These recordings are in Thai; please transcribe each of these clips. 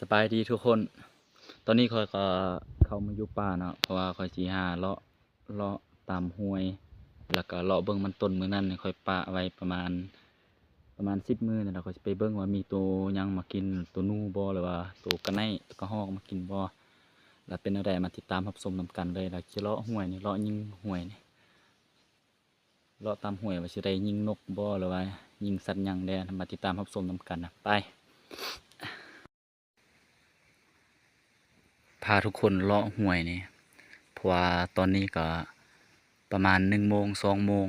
สบายดีทุกคน ตอนนี้คอยก็เข้ามาอยู่ป่าเนาะ เพราะว่าคอยสิหาเลาะตามห้วย แล้วก็เลาะเบิ่งมันต้นมื้อนั้นนี่ค่อยปะไว้ประมาณ10 มื้อนี่แหละค่อยสิไปเบิ่งว่ามีตัวหยังมากินตัวหนูบ่หรือว่าตัวกระไนตัวกระรอกมากินบ่แล้วเป็นแนวใดมาติดตามรับชมนำกันเลยแล้วสิเลาะห้วยนี่เลาะยิงห้วยนี่เลาะตามห้วยว่าสิได้ยิงนกบ่หรือว่ายิงสัตว์หยังแดมาติดตามรับชมนำกันนะไป พาทุกคนเลาะห้วยนี่เพราะว่าตอนนี้ก็ประมาณ1 โมง2 โมง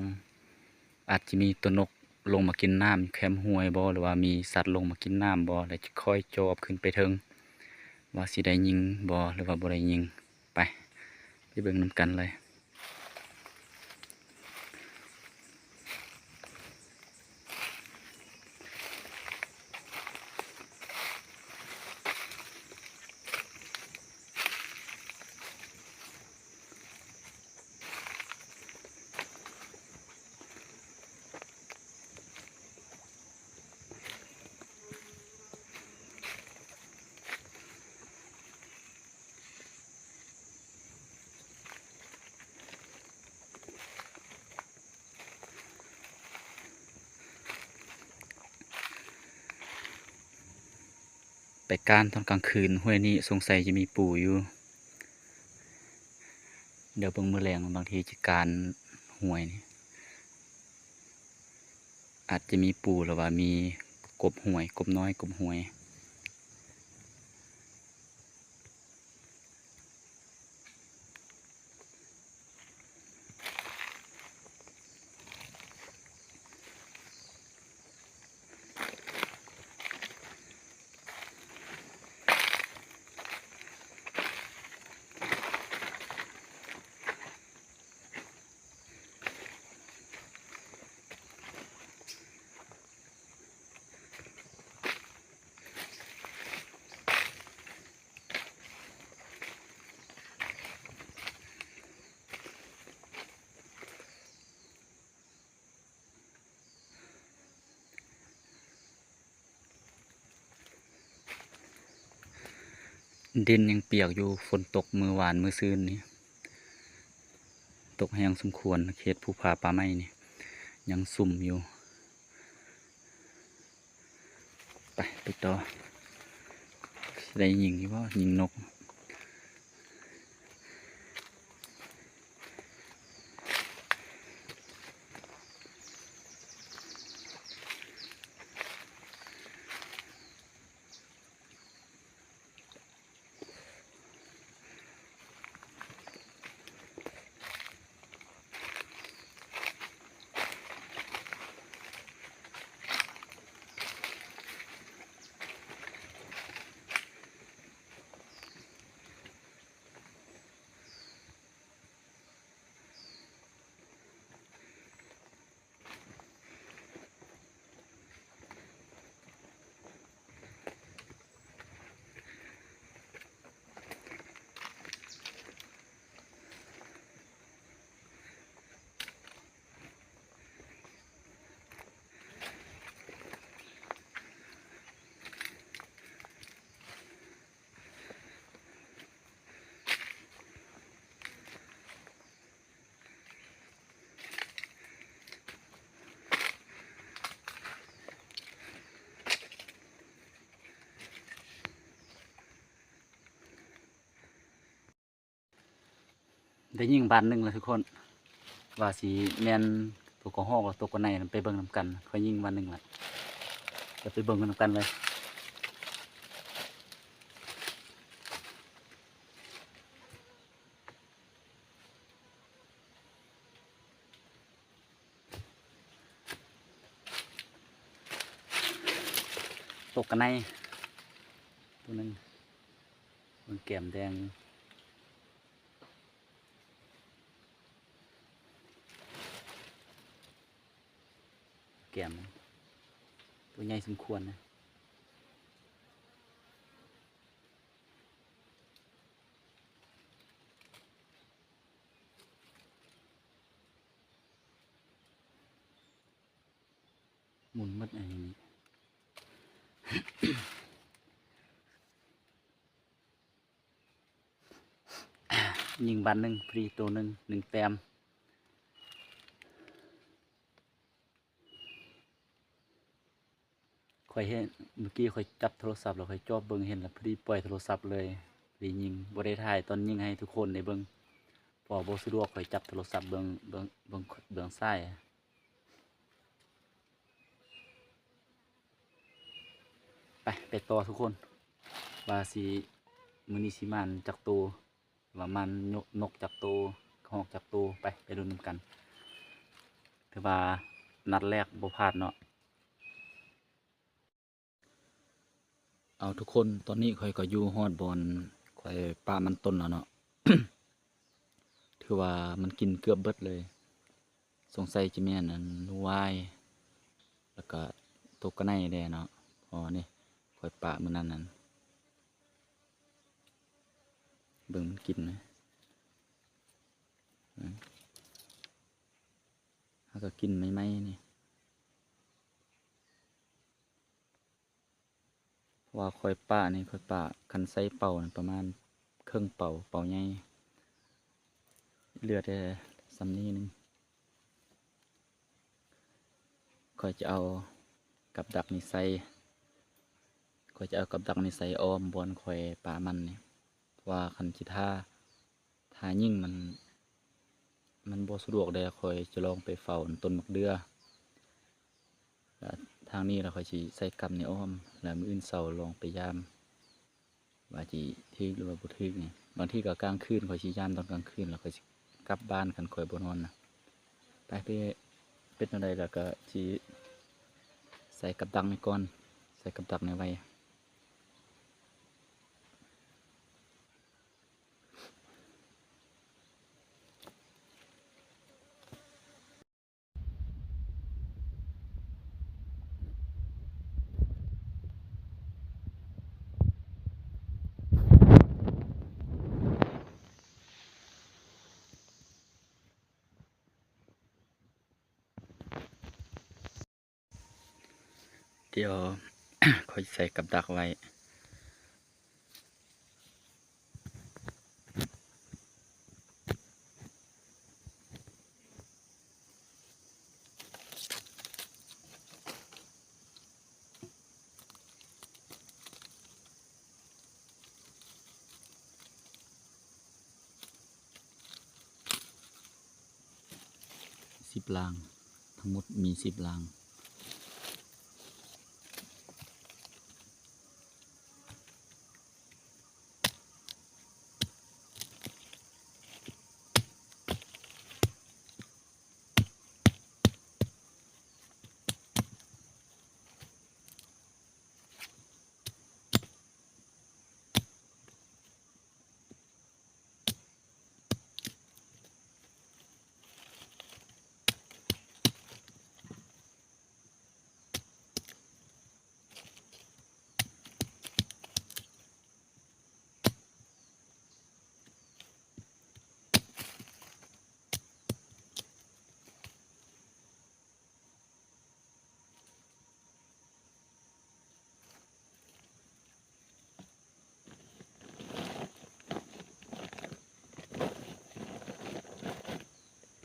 อาจจะมีตัวนกลงมากินน้ำแคมห้วยบ่หรือว่ามีสัตว์ลงมากินน้ำบ่แล้วจะค่อยจอบขึ้นไปเทิงว่าสิได้ยิงบ่หรือว่าบ่ได้ยิงไปเบิ่งนำกันเลยไปก้านตอนกลางคืนห้วยนี้สงสัยจะมีปู่อยู่เดี๋ยวเบิ่งมื้อแลงบางทีจะการห้วยนี่อาจจะมีปู่หรือว่ามีกบห้วยกบน้อยกบห้วย ดินยังเปียกอยู่ฝนตกมือวานมือซืนนี่ตกแห้งสมควรเขตภูผาป่าไม้นี่ยังสุ่มอยู่ไปต่อได้ยิงอยู่ว่ายิงนกได้ยิงบานหนึ่งแล้วทุกคนว่าสีแมนตัวกระหอกกับตัวกระไนไปเบิ่งนำกันเขายิงบานหนึ่งแหละจะไปเบิ่งกันนำกันเลยตกกระไนตัวนึงมันแก้มแดงแก้มตัวใหญ่สมควรนะหมุนมัดอันนี้ ยิงบันหนึ่งฟรีตัวหนึ่ง1 แต้มค่อยเห็นเมื่อกี้ค่อยจับโทรศัพท์แล้วค่อยจอบเบิ่งเห็นแล้วพอดีปล่อยโทรศัพท์เลยพอดียิงบ่ได้ถ่ายตอนยิงให้ทุกคนได้เบิ่งพอบ่สะดวกค่อยจับโทรศัพท์เบิ่งซ้ายไปต่อทุกคนว่าสิมื้อนี้สิมันจักตัวว่ามันนกจักตัวหอกจักตัวไปดูนำกันถือว่านัดแรกบ่พลาดเนาะเอาทุกคนตอนนี้ค่อยก็อยู่ฮอดบอนค่อยปลามันต้นแล้วเนาะ ถือว่ามันกินเกือบเบิดเลยสงสัยจะแม่นอันวายแล้วก็ตกกระไนแด่เนาะพอนี่ค่อยปลามื้อนั้นนั่นเบิ่งมันกินนะแล้วก็กินไม่นี่ว่าค่อยปลานี่ค่อยปลาคันไซเป่านั่นประมาณครึ่งเป่าใหญ่เหลือแต่สำนี้นึงค่อยจะเอากับดักนี่ใส่ค่อยจะเอากับดักนี่ใส่อ้อมบอนค่อยปลามันนี่ว่าคันจิท่ายิ่งมันบ่สะดวกเด้ค่อยจะลองไปเฝ้าต้นมะเดื่อแล้วทางนี้เราค่อยสิใส่กับในอ้อมแล้วมื้ออื่นเช้าลองไปยามว่าสิถึกหรือว่าบ่ถึกนี่บางทีก็กลางคืนค่อยสิยามตอนกลางคืนแล้วค่อยสิกลับบ้านคันค่อยบ่นอนนะไปเป็นจั่งใดแล้วก็สิใส่กับดักนี่ก่อนใส่กับดักนี่ไว้เดี๋ยว ค่อยใส่กับดักไว้10 ลางทั้งหมดมี10 ลาง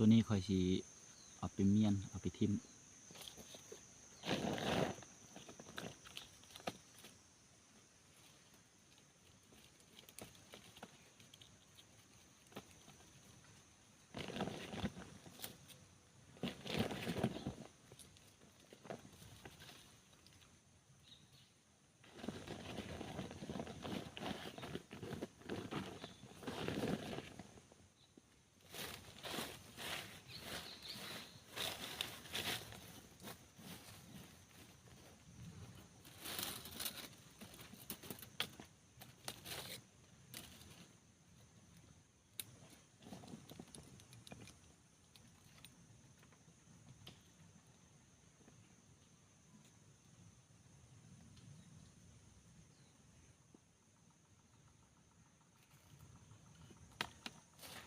ตัวนี้ค่อยสิเอาไปเมียนเอาไปทิ่ม